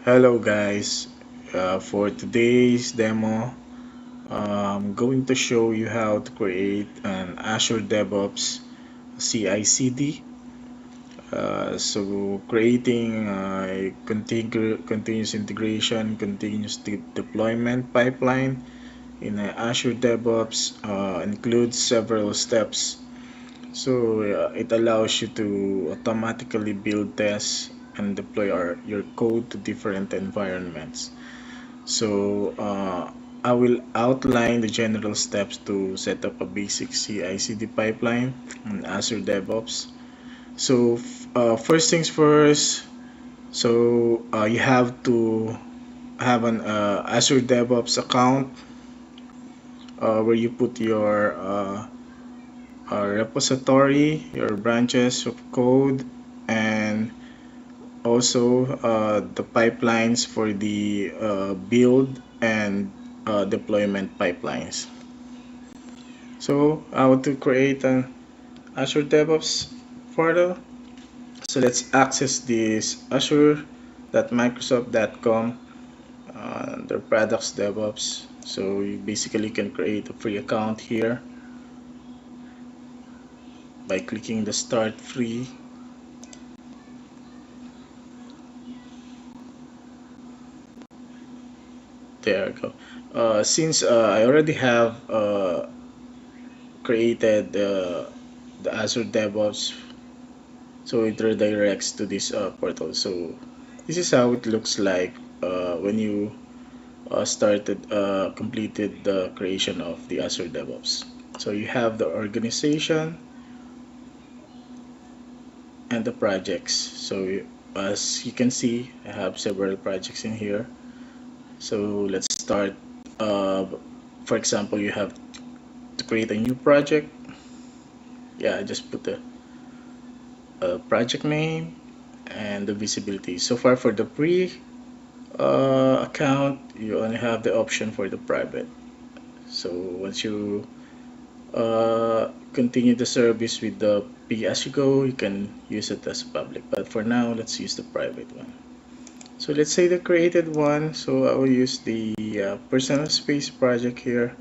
Hello guys, for today's demo, I'm going to show you how to create an Azure Devops CI/CD. So creating a continuous integration, continuous deployment pipeline in Azure Devops includes several steps. So it allows you to automatically build, test, and deploy your code to different environments. So I will outline the general steps to set up a basic CI/CD pipeline in Azure DevOps. So first things first, so you have to have an Azure DevOps account where you put your repository, your branches of code, and also the pipelines for the build and deployment pipelines. So how to create an Azure DevOps portal. So let's access this azure.microsoft.com under products DevOps. So you basically can create a free account here by clicking the start free. There you go. Since I already have created the Azure DevOps, so it redirects to this portal. So this is how it looks like when you completed the creation of the Azure DevOps. So you have the organization and the projects. So as you can see, I have several projects in here. So let's start. For example, you have to create a new project. Yeah, I just put the project name and the visibility. So far for the pre account, you only have the option for the private. So once you continue the service with the pay as you go, you can use it as public. But for now, let's use the private one. So let's say the created one. So I will use the personal space project here.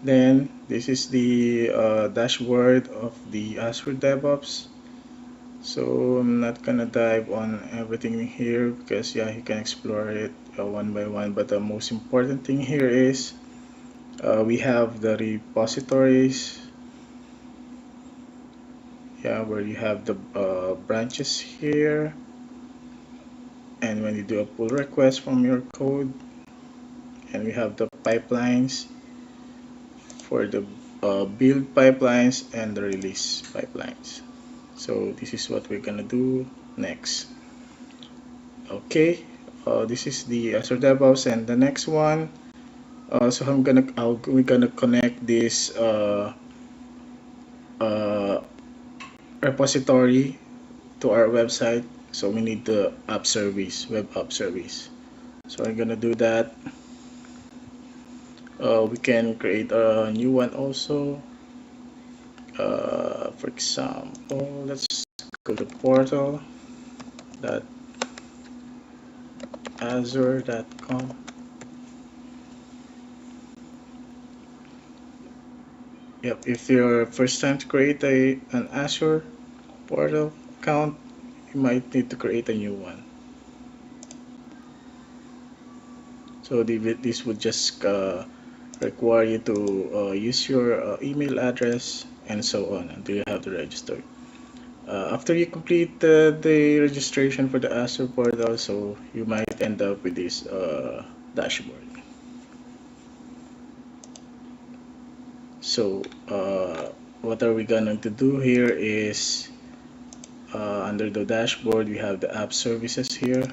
Then this is the dashboard of the Azure DevOps. So I'm not gonna dive on everything here because yeah, you can explore it one by one. But the most important thing here is we have the repositories. Yeah, where you have the branches here, and when you do a pull request from your code, and we have the pipelines for the build pipelines and the release pipelines. So this is what we're gonna do next. Okay, this is the Azure DevOps, and the next one. So we're gonna connect this uh, repository to our website. So we need the app service, web app service. So I'm gonna do that. We can create a new one also. For example, let's go to portal.azure.com. Yep, if you're first time to create an Azure portal account, you might need to create a new one. So this would just require you to use your email address and so on until you have to register. After you complete the registration for the Azure portal, so you might end up with this dashboard. So what are we going to do here is under the dashboard we have the app services here.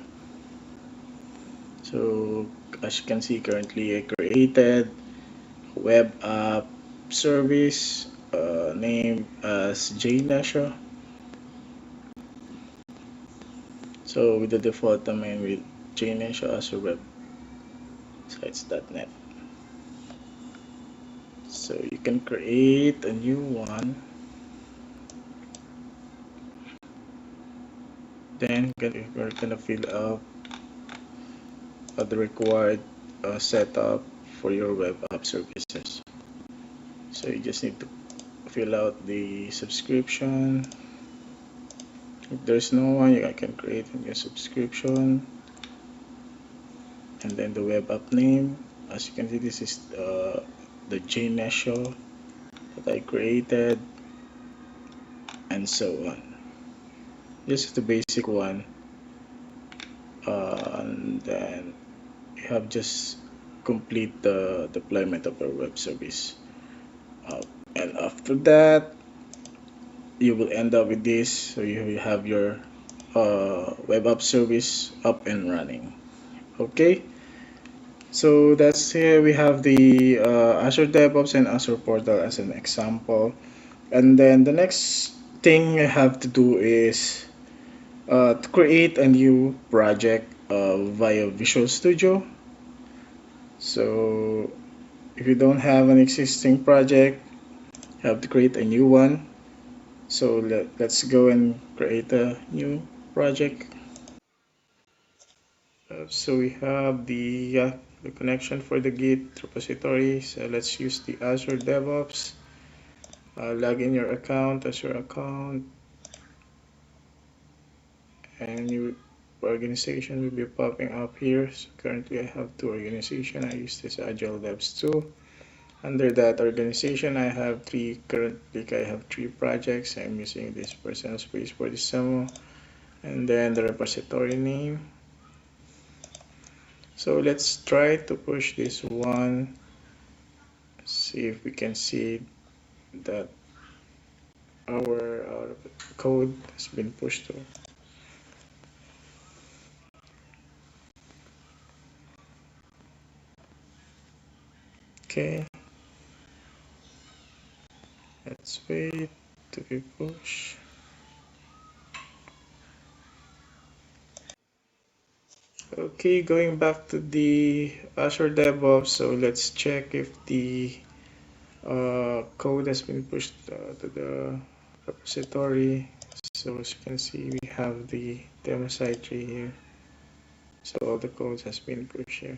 So as you can see, currently I created web app service named as JNasha. So with the default domain with JNasha Azure websites.net. So you can create a new one. Then we're gonna fill out the required setup for your web app services. So you just need to fill out the subscription. If there's no one, you can create a new subscription, and then the web app name. As you can see, this is the JMesh show that I created, and so on. This is the basic one, and then you have just complete the deployment of our web service. Uh, and after that, you will end up with this. So you have your web app service up and running. Okay, so that's here we have the Azure DevOps and Azure Portal as an example. And then the next thing I have to do is to create a new project via Visual Studio. So if you don't have an existing project, you have to create a new one. So let's go and create a new project. So we have the connection for the Git repository. So let's use the Azure DevOps. Log in your account, Azure account, and your organization will be popping up here. So currently I have two organizations. I use this Agile Devs 2. Under that organization, I have three projects. I'm using this personal space for this demo, and then the repository name. So let's try to push this one. See if we can see that our code has been pushed to. Okay, let's wait to be pushed. Okay, going back to the Azure DevOps, so let's check if the code has been pushed to the repository. So as you can see, we have the demo site tree here. So all the code has been pushed here.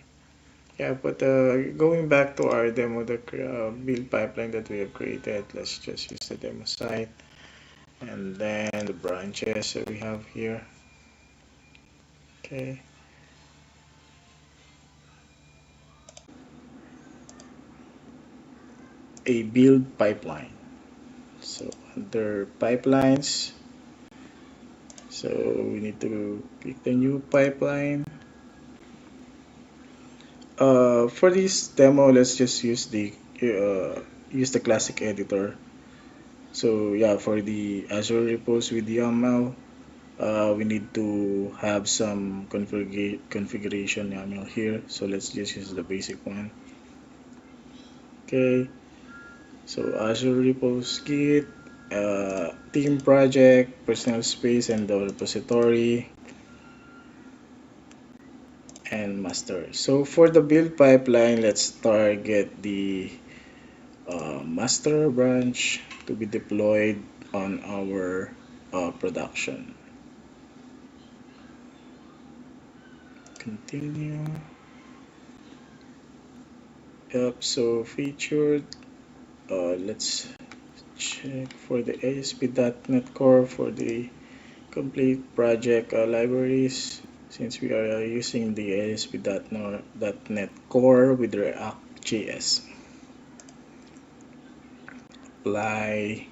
Yeah, but going back to our demo, the build pipeline that we have created, let's just use the demo site and then the branches that we have here. Okay. A build pipeline. So under pipelines, so we need to pick the new pipeline. For this demo, let's just use the classic editor. So yeah, for the Azure repos with YAML, we need to have some configuration YAML here. So let's just use the basic one. Okay. So Azure repos git, team project, personal space, and the repository, and master. So for the build pipeline, let's target the master branch to be deployed on our production. Continue. Yep, so featured. Let's check for the ASP.NET Core for the complete project libraries. Since we are using the ASP.NET Core with React.js. Apply.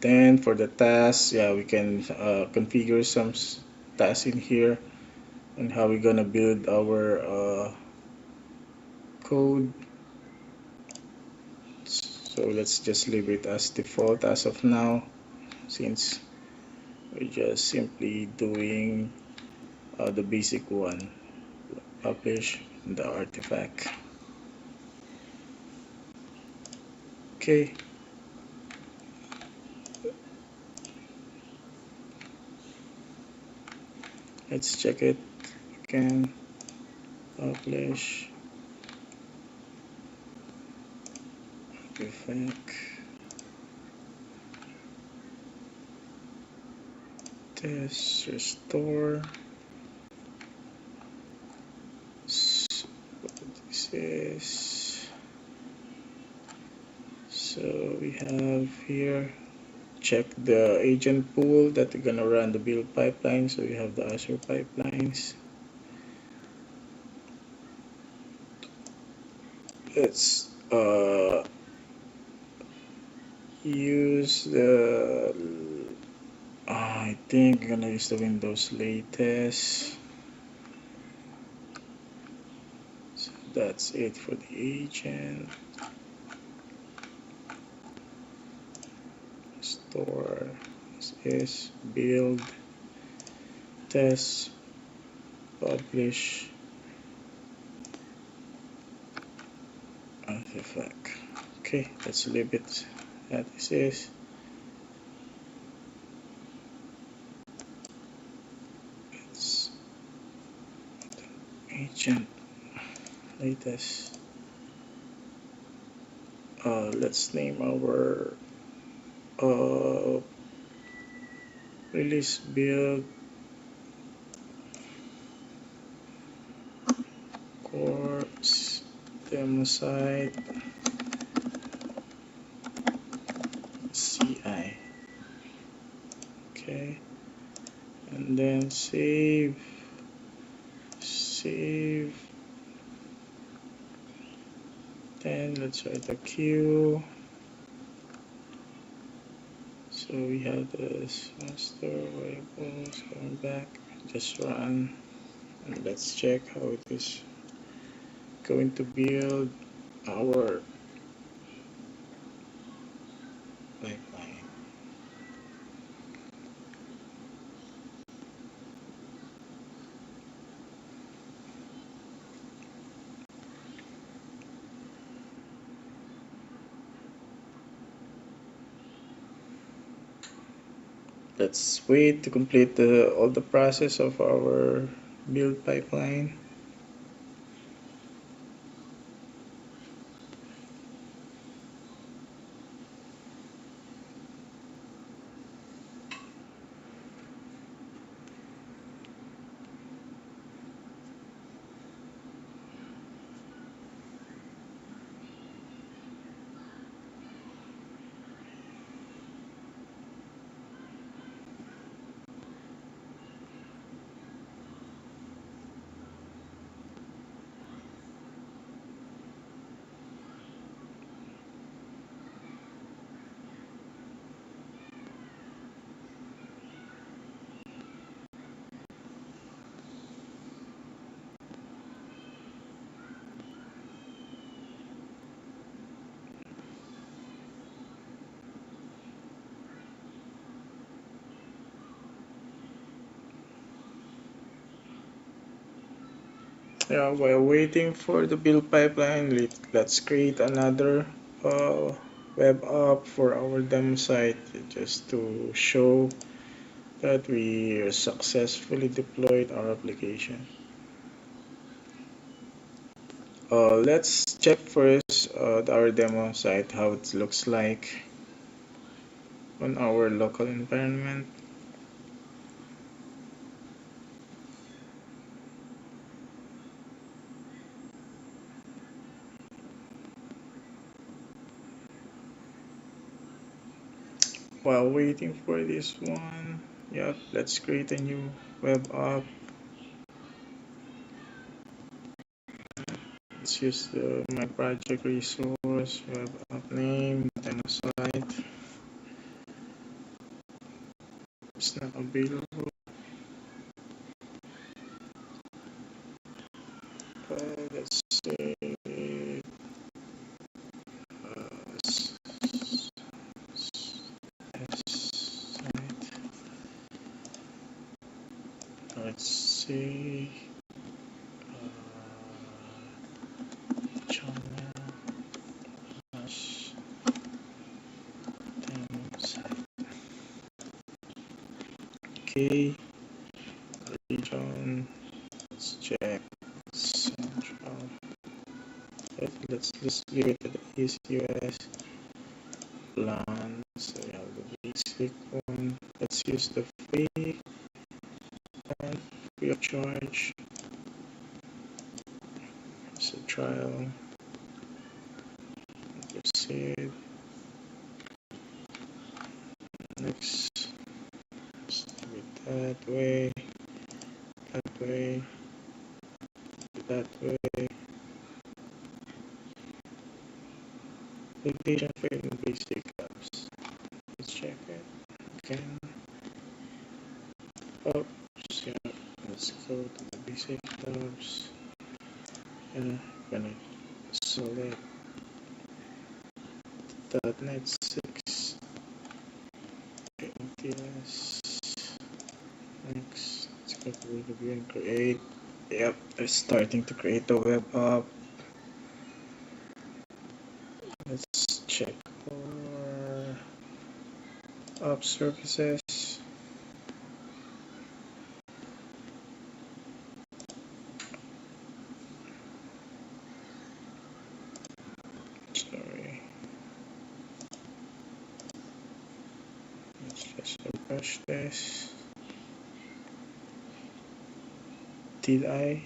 Then for the tasks, yeah, we can configure some tasks in here and how we're gonna build our code. So let's just leave it as default as of now, since we're just simply doing the basic one, publish the artifact. Okay. Let's check it again. Publish artifact. Test restore. What this is. So we have here, check the agent pool that we're gonna run the build pipeline. So we have the Azure pipelines. Let's use the I think I'm gonna use the Windows latest. So that's it for the agent. Store. This is build, test, publish, artifact. Okay, let's leave it as this is. It's agent latest. Let's name our release build course demo site CI. Okay, and then save. Then let's write a queue. So we have this master variables going back. Just run and let's check how it is going to build our pipeline. Let's wait to complete all the process of our build pipeline. Yeah, while waiting for the build pipeline, let's create another web app for our demo site just to show that we successfully deployed our application. Let's check first our demo site, how it looks like on our local environment. While waiting for this one, yeah, let's create a new web app. Let's use my project resource, web app name, demo site. It's not available. Let's say site. Let's see channel demo site. Okay, region. Let's check central. Let's just leave it at East US. Plan. So we have the basic one. Let's use the free charge. It's a trial. Proceed. Next. That way. That way. That way. Validation for the basic apps. Let's check it. Again. Oops, yeah. Let's go to the basic apps. And I'm gonna select .NET 6 NTS. Next, let's go to review and create. Yep, it's starting to create the web app. Let's check for app services. Sorry. Let's just refresh this. Did I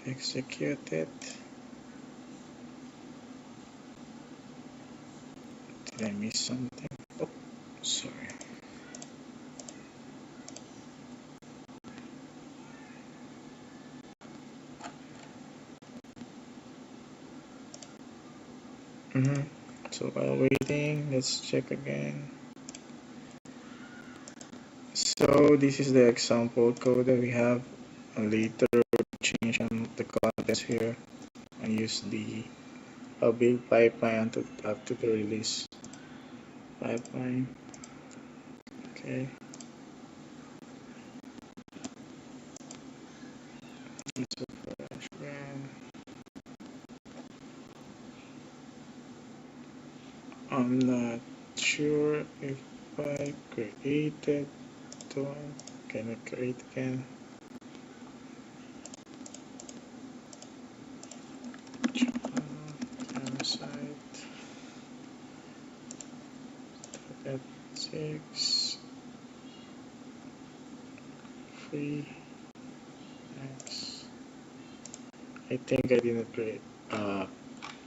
execute it? Did I miss something? Oh, sorry. So while waiting, let's check again. So this is the example code that we have. Later change on the contents here and use the build pipeline up to the release pipeline. Okay. Let's refresh again. I'm not sure if I created one. Can I create again? Site. .NET 6 free. Next. I think I didn't create.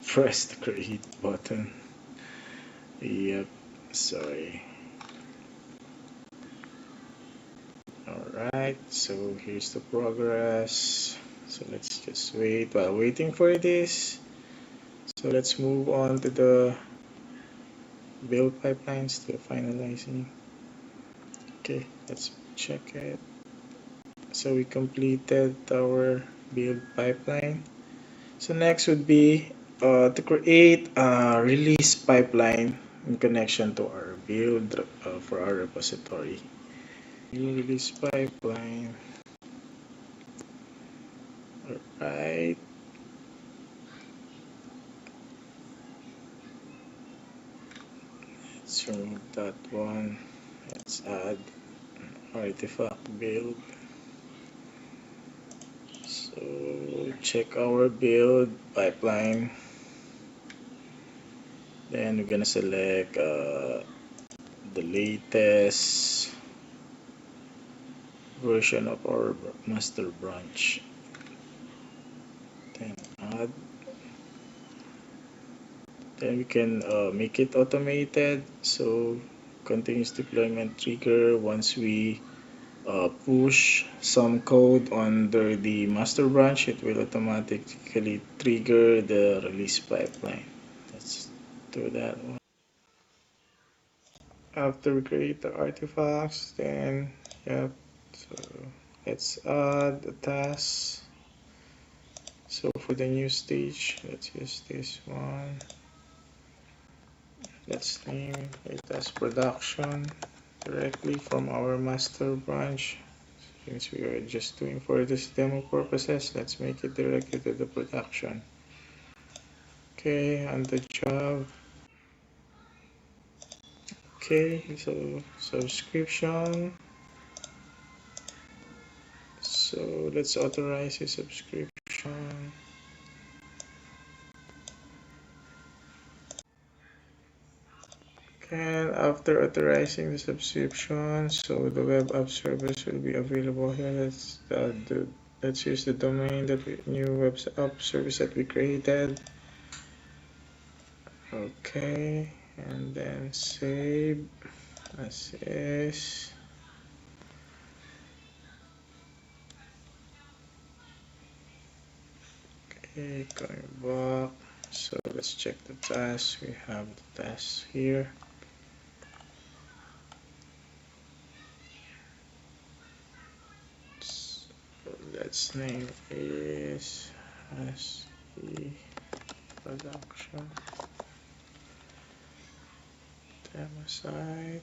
Press the create button. Yep. Sorry. Alright, so here's the progress. So let's just wait while waiting for this. So let's move on to the build pipelines to finalizing. Okay, let's check it. So we completed our build pipeline. So next would be to create a release pipeline in connection to our build for our repository. New release pipeline. Alright. Let's remove that one. Let's add artifact build. So check our build pipeline. Then we're gonna select the latest version of our master branch. Then add. Then we can make it automated. So continuous deployment trigger once we push some code under the master branch, it will automatically trigger the release pipeline. Let's do that one. After we create the artifacts, then yep, so let's add a task. So for the new stage, let's use this one. Let's name it as production directly from our master branch. Since we are just doing for this demo purposes, let's make it directly to the production. Okay, on the job. Okay, so subscription. So let's authorize a subscription. And after authorizing the subscription, so the web app service will be available here. Let's use the domain that new web app service that we created. Okay, and then save as is. Okay, going back. So let's check the tasks. We have the tasks here. So let's name is as the production demo site.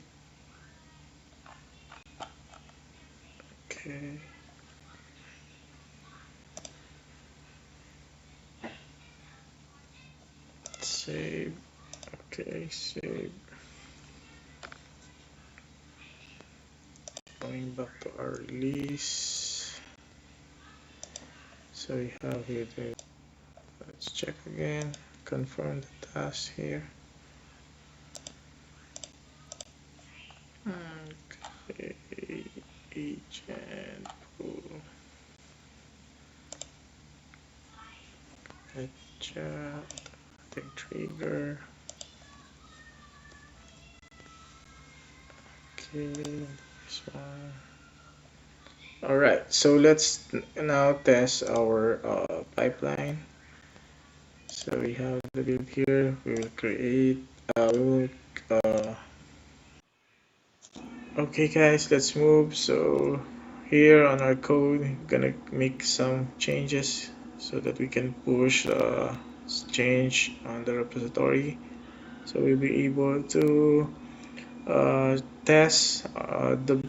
Okay. Save. Okay, save. Going back to our release. So we have here the, let's check again, confirm the task here. Okay, agent pool. Chat, trigger. Okay, this one. All right, so let's now test our pipeline. So we have the build here. We will create. Okay, guys, let's move. So here on our code, we're gonna make some changes so that we can push change on the repository. So we'll be able to test the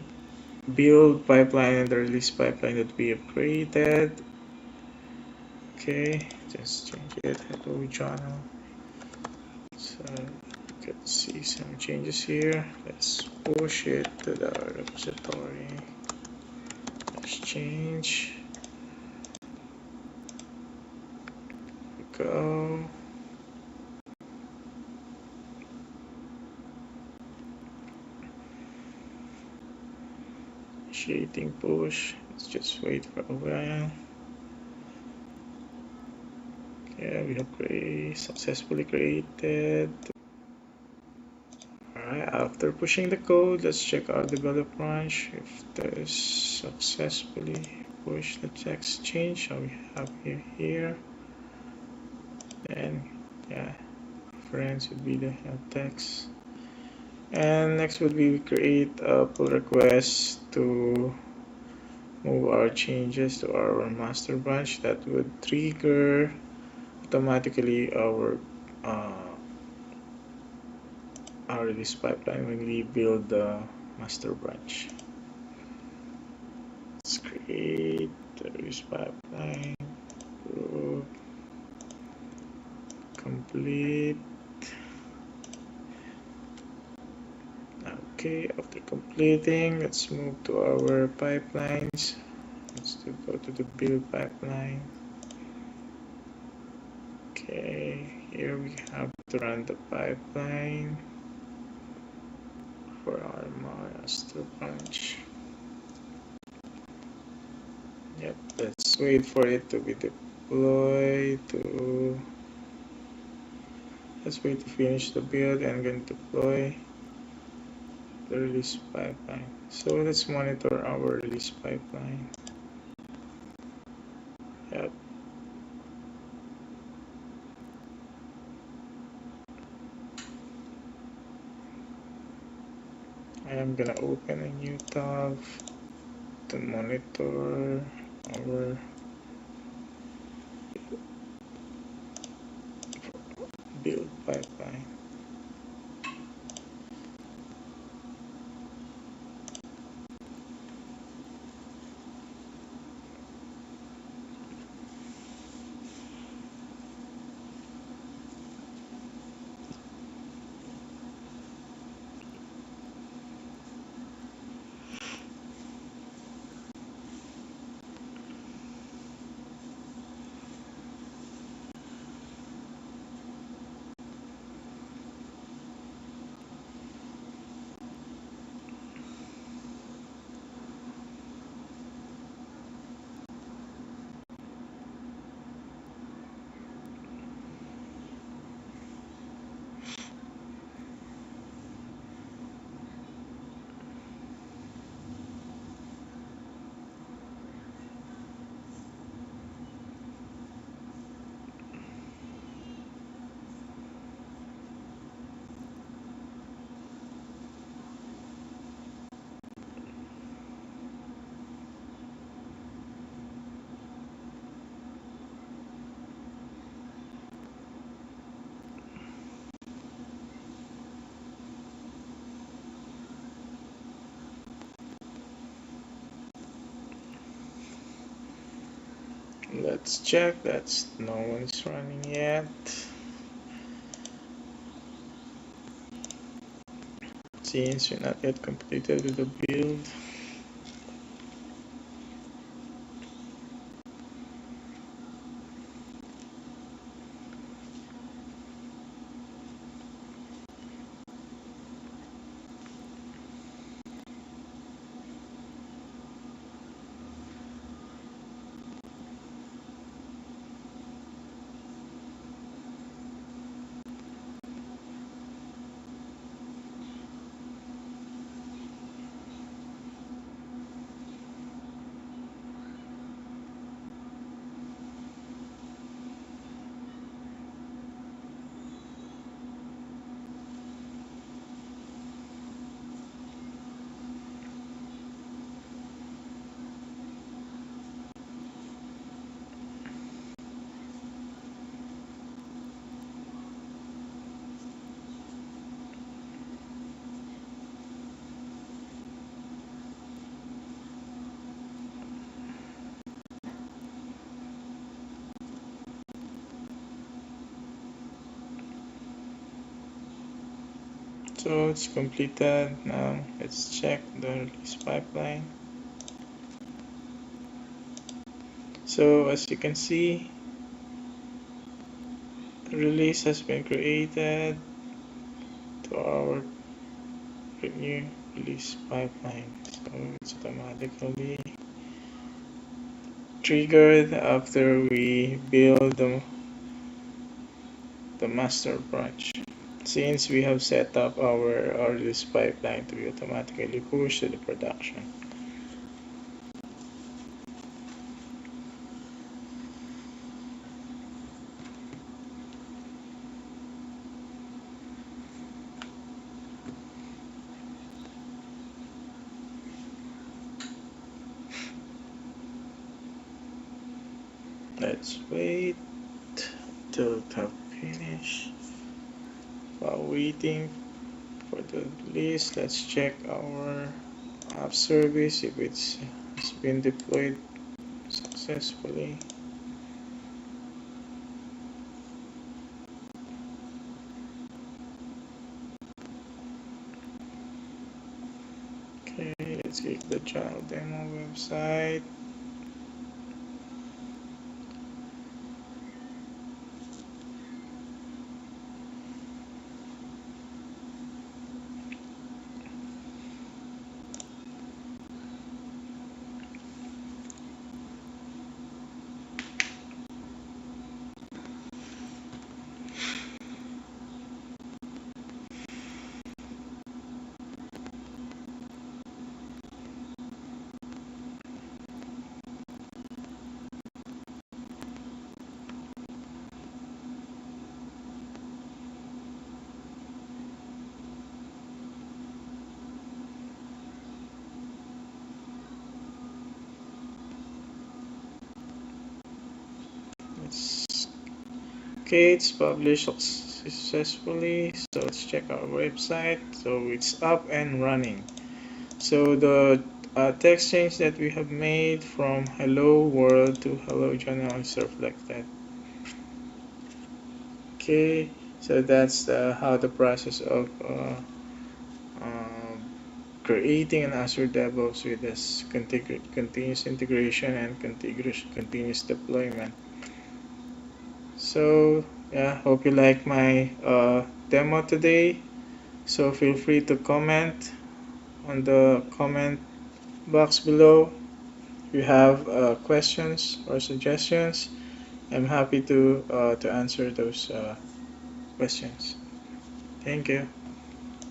build pipeline and the release pipeline that we have created. Okay, just change it. Hello, journal. So you can see some changes here. Let's push it to the repository. Let's change. Go. Initiating push. Let's just wait for a while. Okay, we have successfully created. Alright, after pushing the code, let's check our develop branch. If that is successfully pushed, the text change. So we have here. Then, yeah, reference would be the text. And next would be create a pull request to move our changes to our master branch. That would trigger automatically our release pipeline when we build the master branch. Let's create the release pipeline group complete. Okay, after completing, let's move to our pipelines. Let's go to the build pipeline. Okay, here we have to run the pipeline for our master branch. Yep, let's wait for it to be deployed to. Let's wait to finish the build and then deploy the release pipeline. So let's monitor our release pipeline. Yep. I am gonna open a new tab to monitor our build pipeline. Let's check. That's no one's running yet. Since you're not yet completed with the build. So it's completed. Now let's check the release pipeline. So as you can see, the release has been created to our new release pipeline. So it's automatically triggered after we build the master branch. Since we have set up our release pipeline to be automatically pushed to the production. Let's wait till it have finished. While waiting for the release, let's check our app service if it's has been deployed successfully. Okay, let's click the trial demo website. Okay, it's published successfully. So let's check our website. So it's up and running. So the text change that we have made from hello world to hello journal is reflected. Okay, so that's how the process of um, creating an Azure DevOps with this continuous integration and continuous deployment. So yeah, hope you like my demo today. So feel free to comment on the comment box below. If you have questions or suggestions, I'm happy to answer those questions. Thank you.